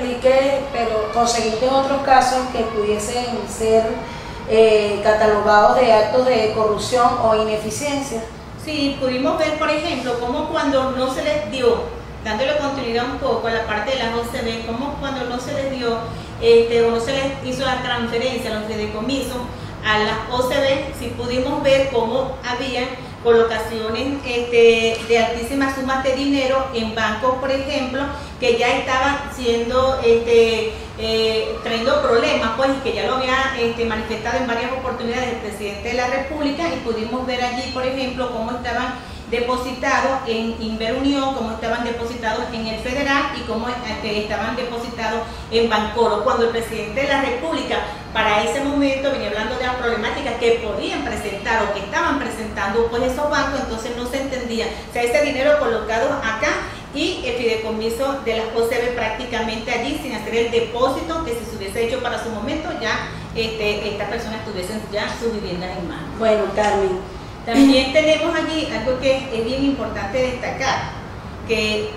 explique, pero conseguiste otros casos que pudiesen ser catalogados de actos de corrupción o ineficiencia. Sí, pudimos ver, por ejemplo, cómo cuando no se les dio, dándole continuidad un poco a la parte de las OCB, cómo cuando no se les dio o no se les hizo la transferencia, los fideicomisos a las OCB, sí pudimos ver cómo había colocaciones de altísimas sumas de dinero en bancos, por ejemplo, que ya estaban siendo trayendo problemas, pues, y que ya lo había manifestado en varias oportunidades el presidente de la República, y pudimos ver allí, por ejemplo, cómo estaban depositados en Inverunión, cómo estaban depositados en el Federal y cómo estaban depositados en Bancoro, cuando el presidente de la República para ese momento venía hablando de las problemáticas que podían presentar o que estaban presentando pues esos bancos. Entonces no se entendía, o sea, ese dinero colocado acá y el fideicomiso de las OCB prácticamente allí sin hacer el depósito que si se hubiese hecho para su momento ya estas personas tuviesen ya sus viviendas en mano. Bueno, Carmen, también tenemos allí algo que es bien importante destacar, que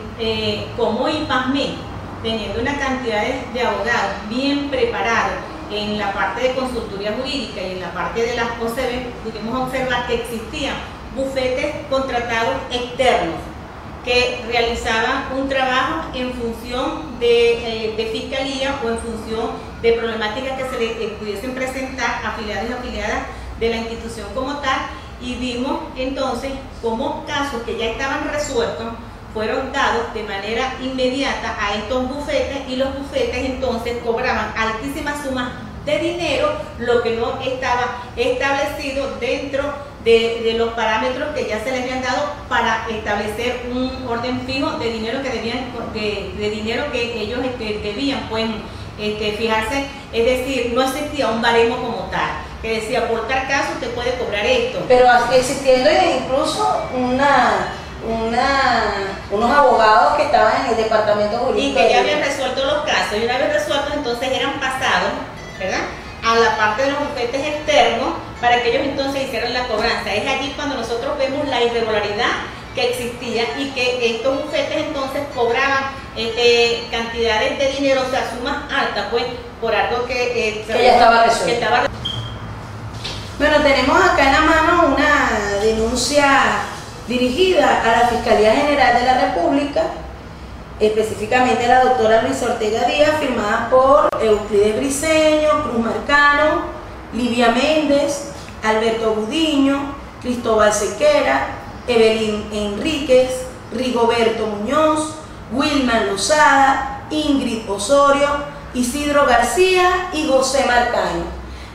como IPASME, teniendo una cantidad de abogados bien preparados en la parte de consultoría jurídica y en la parte de las OCB, pudimos observar que existían bufetes contratados externos que realizaban un trabajo en función de fiscalía o en función de problemáticas que se le pudiesen presentar a afiliados y afiliadas de la institución como tal, y vimos entonces cómo casos que ya estaban resueltos fueron dados de manera inmediata a estos bufetes, y los bufetes entonces cobraban altísimas sumas de dinero, lo que no estaba establecido dentro de los parámetros que ya se les habían dado para establecer un orden fijo de dinero que debían, de dinero que ellos debían pues fijarse. Es decir, no existía un baremo como tal que decía por tal caso usted puede cobrar esto, pero existiendo incluso unos abogados que estaban en el departamento jurídico y que ya habían resuelto los casos, y una vez resueltos entonces eran pasados, ¿verdad?, a la parte de los bufetes externos para que ellos entonces hicieran la cobranza. Es allí cuando nosotros vemos la irregularidad que existía y que estos bufetes entonces cobraban cantidades de dinero, o sea, sumas altas, pues, por algo que ya estaba resuelto. Bueno, tenemos acá en la mano una denuncia dirigida a la Fiscalía General de la República, específicamente la doctora Luisa Ortega Díaz, firmada por Euclides Briceño, Cruz Marcano, Livia Méndez, Alberto Gudiño, Cristóbal Sequera, Evelyn Enríquez, Rigoberto Muñoz, Wilman Lozada, Ingrid Osorio, Isidro García y José Marcaño,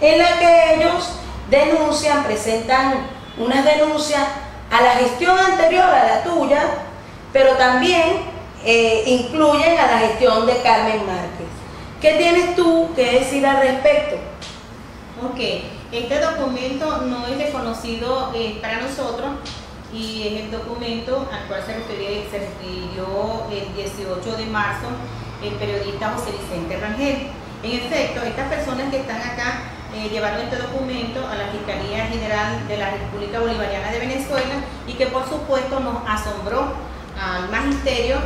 en la que ellos denuncian, presentan unas denuncias a la gestión anterior a la tuya, pero también incluyen a la gestión de Carmen Márquez. ¿Qué tienes tú que decir al respecto? Ok, este documento no es desconocido para nosotros, y es el documento al cual se refirió el 18 de marzo el periodista José Vicente Rangel. En efecto, estas personas que están acá llevaron este documento a la Fiscalía General de la República Bolivariana de Venezuela, y que por supuesto nos asombró al magisterio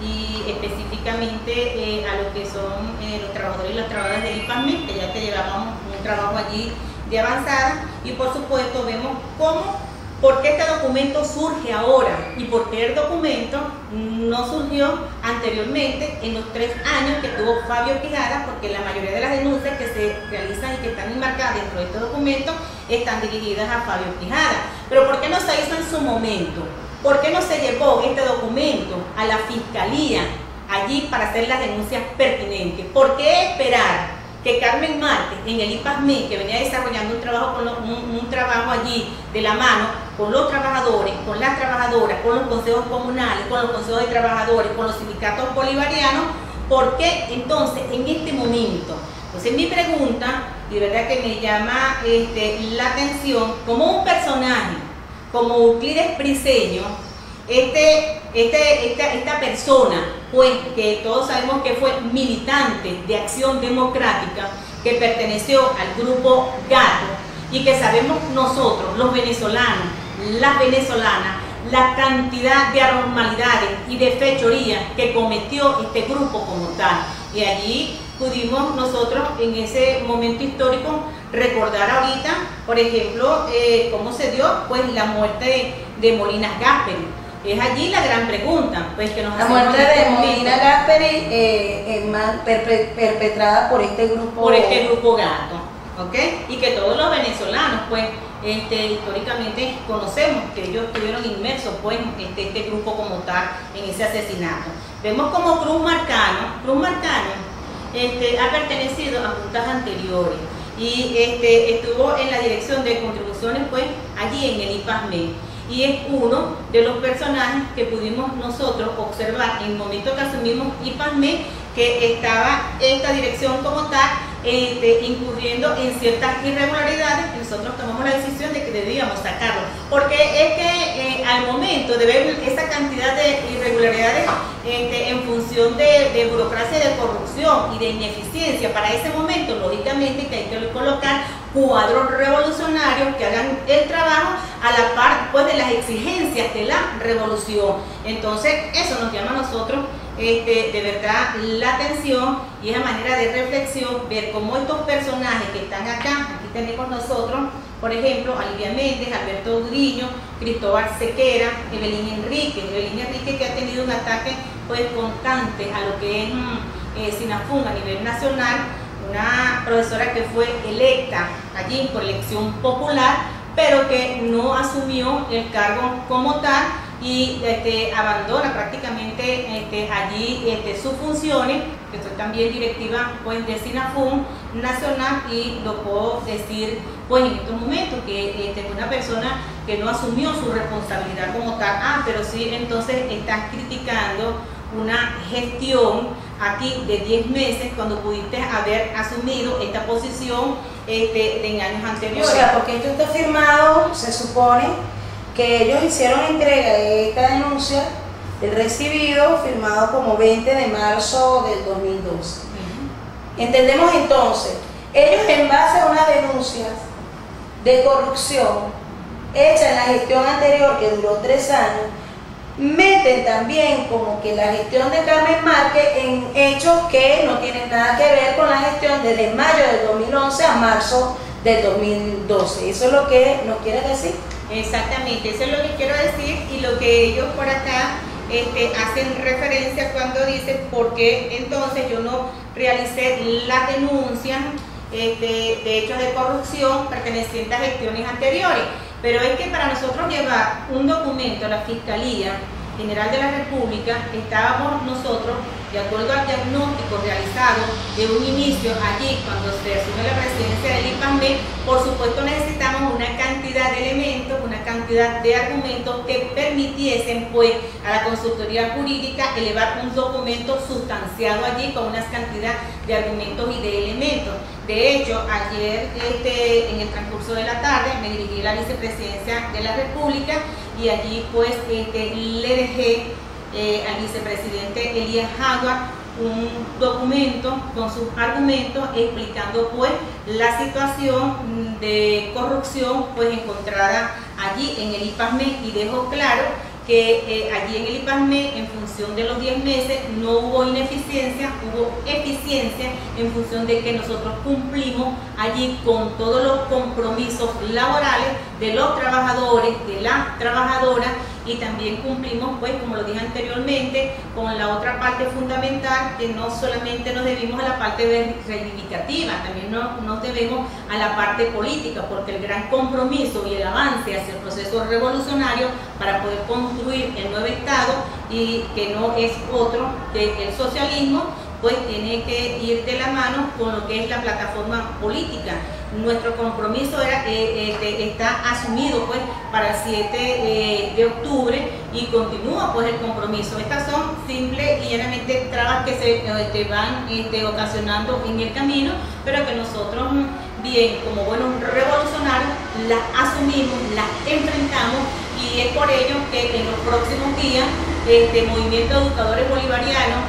y específicamente a lo que son los trabajadores y las trabajadoras del IPASME, que ya que llevábamos un trabajo allí de avanzada, y por supuesto vemos por qué este documento surge ahora y por qué el documento no surgió anteriormente en los 3 años que tuvo Fabio Quijada, porque la mayoría de las denuncias que se realizan y que están enmarcadas dentro de este documento están dirigidas a Fabio Quijada. Pero ¿por qué no se hizo en su momento? ¿Por qué no se llevó este documento a la Fiscalía allí para hacer las denuncias pertinentes? ¿Por qué esperar que Carmen Márquez en el IPASME, que venía desarrollando un trabajo allí de la mano con los trabajadores, con las trabajadoras, con los consejos comunales, con los consejos de trabajadores, con los sindicatos bolivarianos, por qué entonces en este momento? Entonces mi pregunta, y de verdad que me llama la atención, como un personaje como Euclides Briceño, esta persona, pues, que todos sabemos que fue militante de Acción Democrática, que perteneció al grupo Gato, y que sabemos nosotros, los venezolanos, las venezolanas, la cantidad de anormalidades y de fechorías que cometió este grupo como tal. Y allí pudimos nosotros en ese momento histórico recordar ahorita, por ejemplo, cómo se dio pues la muerte de Molinas Gasperi. Es allí la gran pregunta, pues que nos la muerte de Molinas Gasperi perpetrada por este grupo. Por este grupo Gato, ¿ok? Y que todos los venezolanos, pues, históricamente conocemos que ellos estuvieron inmersos, pues, este grupo como tal en ese asesinato. Vemos como Cruz Marcano ha pertenecido a juntas anteriores y estuvo en la dirección de contribuciones, pues, allí en el IPASME. Y es uno de los personajes que pudimos nosotros observar en el momento que asumimos IPASME, que estaba esta dirección como tal incurriendo en ciertas irregularidades, y nosotros tomamos la decisión de que debíamos sacarlo, porque es que al momento de ver esa cantidad de irregularidades en función de burocracia, de corrupción y de ineficiencia, para ese momento lógicamente que hay que colocar cuadros revolucionarios que hagan el trabajo a la par pues de las exigencias de la revolución. Entonces eso nos llama a nosotros de verdad la atención, y esa manera de reflexión, ver cómo estos personajes que están acá, aquí tenemos nosotros, por ejemplo, Alivia Méndez, Alberto Uriño, Cristóbal Sequera, Evelyn Enrique que ha tenido un ataque pues constante a lo que es SINAFUN a nivel nacional, una profesora que fue electa allí por elección popular, pero que no asumió el cargo como tal y abandona prácticamente allí sus funciones, que soy también directiva pues de SINAFUN nacional, y lo puedo decir pues en estos momentos que es una persona que no asumió su responsabilidad como tal. Pero sí, entonces estás criticando una gestión aquí de 10 meses cuando pudiste haber asumido esta posición en años anteriores. O sea, porque esto está firmado, se supone que ellos hicieron entrega de esta denuncia, el recibido, firmado como 20 de marzo del 2012. Entendemos entonces, ellos en base a unas denuncias de corrupción hecha en la gestión anterior, que duró 3 años, meten también como que la gestión de Carmen Márquez en hechos que no tienen nada que ver con la gestión desde mayo del 2011 a marzo del 2012. ¿Eso es lo que nos quiere decir? Exactamente, eso es lo que quiero decir, y lo que ellos por acá hacen referencia cuando dicen por qué entonces yo no realicé la denuncia de hechos de corrupción pertenecientes a gestiones anteriores. Pero es que para nosotros llevar un documento a la Fiscalía General de la República, estábamos nosotros, de acuerdo al diagnóstico realizado de un inicio allí cuando se asume la presidencia del IPASME, por supuesto necesitamos una cantidad de elementos, una cantidad de argumentos que permitiesen pues a la consultoría jurídica elevar un documento sustanciado allí con una cantidad de argumentos y de elementos. De hecho, ayer en el transcurso de la tarde me dirigí a la vicepresidencia de la República, y allí pues le dejé al vicepresidente Elías Jaguar un documento con sus argumentos explicando pues la situación de corrupción pues encontrada allí en el IPASME, y dejó claro que allí en el IPASME, en función de los 10 meses, no hubo ineficiencia, hubo eficiencia en función de que nosotros cumplimos allí con todos los compromisos laborales de los trabajadores, de las trabajadoras, y también cumplimos, pues, como lo dije anteriormente, con la otra parte fundamental, que no solamente nos debimos a la parte reivindicativa, también nos debemos a la parte política, porque el gran compromiso y el avance hacia el proceso revolucionario para poder construir el nuevo Estado, y que no es otro que el socialismo, pues tiene que ir de la mano con lo que es la plataforma política. Nuestro compromiso está asumido pues para el 7 de octubre y continúa pues el compromiso. Estas son simples y llanamente trabas que se van ocasionando en el camino, pero que nosotros, bien como buenos revolucionarios, las asumimos, las enfrentamos, y es por ello que en los próximos días Movimiento de Educadores Bolivarianos,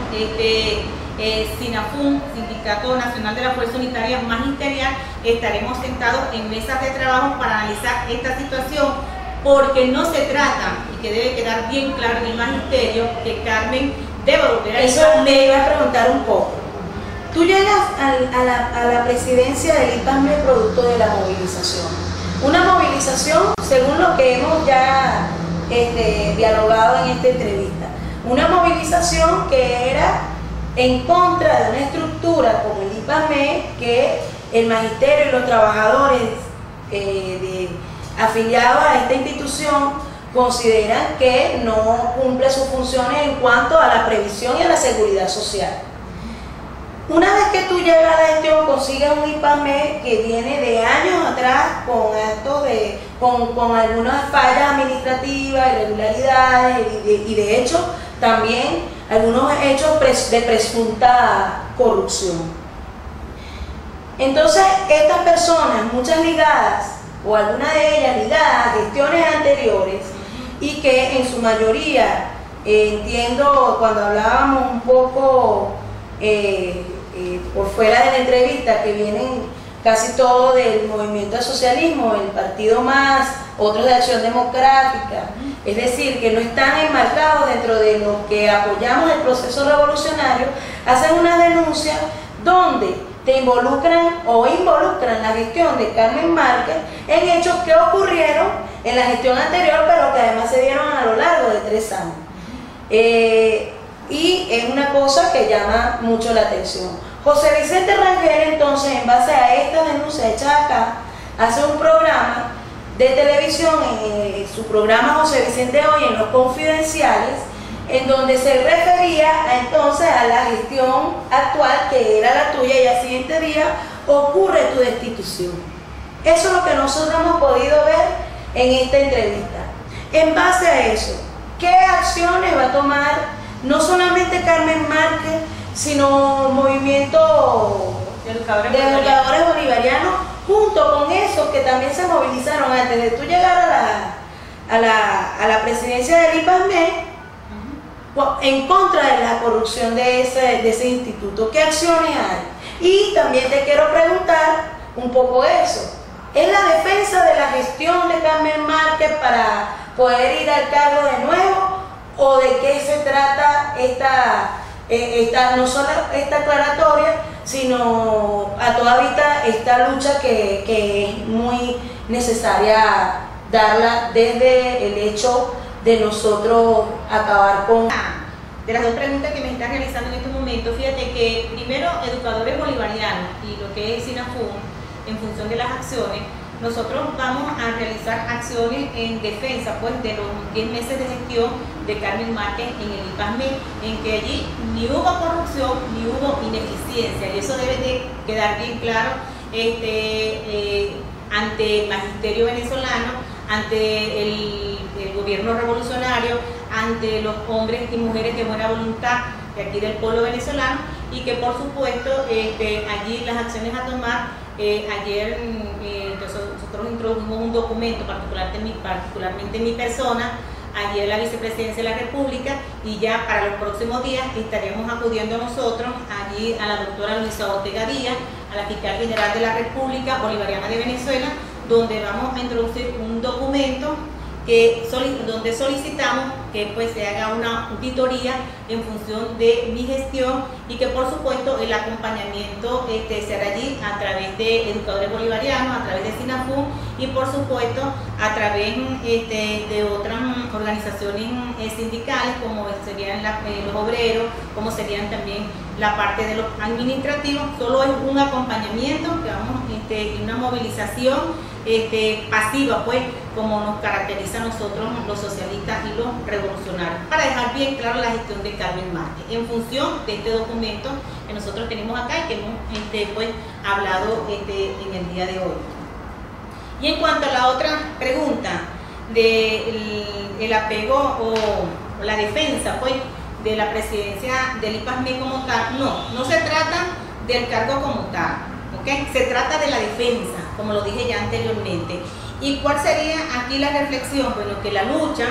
SINAFUN, Sindicato Nacional de la Fuerza Unitaria Magisterial, estaremos sentados en mesas de trabajo para analizar esta situación, porque no se trata, y que debe quedar bien claro en el magisterio que Carmen debe volver a eso me iba a preguntar un poco. Tú llegas a la presidencia del IPASME producto de la movilización. Una movilización, según lo que hemos ya dialogado en esta entrevista, una movilización que era en contra de una estructura como el IPASME, que el magisterio y los trabajadores afiliados a esta institución consideran que no cumple sus funciones en cuanto a la previsión y a la seguridad social. Una vez que tú llegas a la gestión, consigues un IPASME que viene de años atrás con actos con algunas fallas administrativas, irregularidades y de hecho también algunos hechos de presunta corrupción. Entonces, estas personas, muchas ligadas, o algunas de ellas ligadas a gestiones anteriores, y que en su mayoría, entiendo cuando hablábamos un poco por fuera de la entrevista, que vienen casi todos del movimiento al socialismo, el partido Más, otros de Acción Democrática, es decir, que no están enmarcados dentro de los que apoyamos el proceso revolucionario, hacen una denuncia donde te involucran la gestión de Carmen Márquez en hechos que ocurrieron en la gestión anterior, pero que además se dieron a lo largo de 3 años. Y es una cosa que llama mucho la atención. José Vicente Rangel, entonces, en base a esta denuncia hecha acá, hace un programa de televisión, su programa José Vicente Hoy, en Los Confidenciales, en donde se refería entonces a la gestión actual, que era la tuya, y al siguiente día ocurre tu destitución. Eso es lo que nosotros hemos podido ver en esta entrevista. En base a eso, ¿qué acciones va a tomar no solamente Carmen Márquez, sino movimiento de educadores bolivarianos, junto con esos que también se movilizaron antes de tú llegar a la presidencia del IPASME, en contra de la corrupción de ese instituto? ¿Qué acciones hay? Y también te quiero preguntar un poco eso. ¿Es la defensa de la gestión de Carmen Márquez para poder ir al cargo de nuevo? ¿O de qué se trata no solo esta aclaratoria, sino a toda vista esta lucha que es muy necesaria darla desde el hecho de nosotros acabar con... De las dos preguntas que me estás realizando en este momento, fíjate que primero educadores bolivarianos y lo que es SINAFUN, en función de las acciones, nosotros vamos a realizar acciones en defensa pues de los 10 meses de gestión de Carmen Márquez en el IPASME, en que allí ni hubo corrupción ni hubo ineficiencia, y eso debe de quedar bien claro ante el magisterio venezolano, ante el gobierno revolucionario, ante los hombres y mujeres de buena voluntad de aquí del pueblo venezolano, y que por supuesto allí las acciones a tomar. Ayer nosotros introdujimos un documento, particularmente mi persona, ayer la vicepresidencia de la República, y ya para los próximos días estaríamos acudiendo nosotros allí a la doctora Luisa Ortega Díaz, a la fiscal general de la República Bolivariana de Venezuela, donde vamos a introducir un documento donde solicitamos que pues se haga una auditoría en función de mi gestión, y que por supuesto el acompañamiento será allí a través de educadores bolivarianos, a través de SINAFUN, y por supuesto a través de otras organizaciones sindicales, como serían los obreros, como serían también la parte de los administrativos. Solo es un acompañamiento que vamos y una movilización pasiva, pues, como nos caracteriza a nosotros los socialistas y los revolucionarios, para dejar bien claro la gestión de Carmen Márquez en función de este documento que nosotros tenemos acá y que hemos pues, hablado en el día de hoy. Y en cuanto a la otra pregunta del apego o la defensa pues, de la presidencia del IPASME como tal, no se trata del cargo como tal, ¿okay? Se trata de la defensa, como lo dije ya anteriormente. ¿Y cuál sería aquí la reflexión? Bueno, que la lucha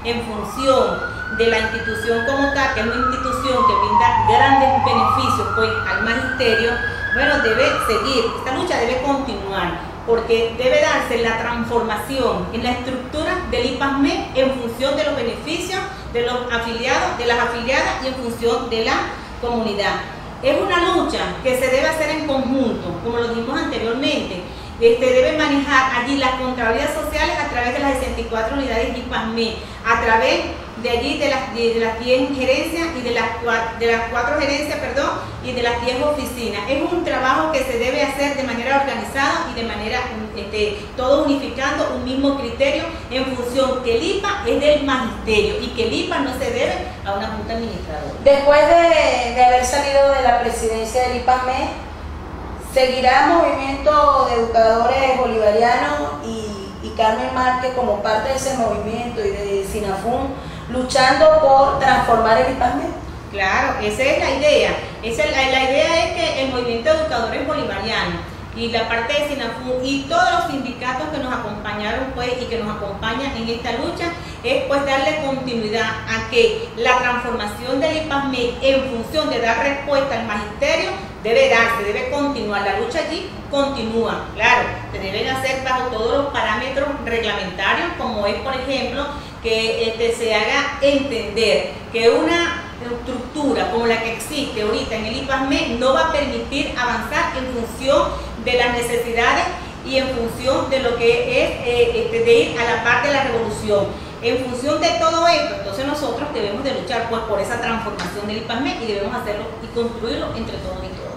en función de la institución como tal, que es una institución que brinda grandes beneficios pues, al magisterio, bueno, debe seguir, esta lucha debe continuar. porque debe darse la transformación en la estructura del IPASMED en función de los beneficios de los afiliados, de las afiliadas y en función de la comunidad. Es una lucha que se debe hacer en conjunto, como lo dijimos anteriormente. Debe manejar allí las contralorías sociales a través de las 64 unidades de IPASMED, a través de allí de las 10 gerencias y de las 4 gerencias, y de las 10 oficinas. Es un trabajo que se debe hacer de manera organizada y de manera, todo unificando un mismo criterio en función que el IPA es del magisterio y que el IPA no se debe a una junta administradora. Después de haber salido de la presidencia del IPASMED, seguirá el movimiento de educadores bolivarianos y Carmen Márquez como parte de ese movimiento y de SINAFUN luchando por transformar el IPASMED. Claro, esa es la idea. La idea es que el movimiento de educadores bolivarianos y la parte de SINAFUN y todos los sindicatos que nos acompañaron y que nos acompañan en esta lucha es darle continuidad a que la transformación del IPASMED en función de dar respuesta al magisterio debe continuar. La lucha allí continúa, claro, se deben hacer bajo todos los parámetros reglamentarios, como es, por ejemplo, que se haga entender que una estructura como la que existe ahorita en el IPASMED no va a permitir avanzar en función de las necesidades y en función de lo que es de ir a la par de la revolución. En función de todo esto, entonces nosotros debemos de luchar por esa transformación del IPASMED y debemos hacerlo y construirlo entre todos y todas.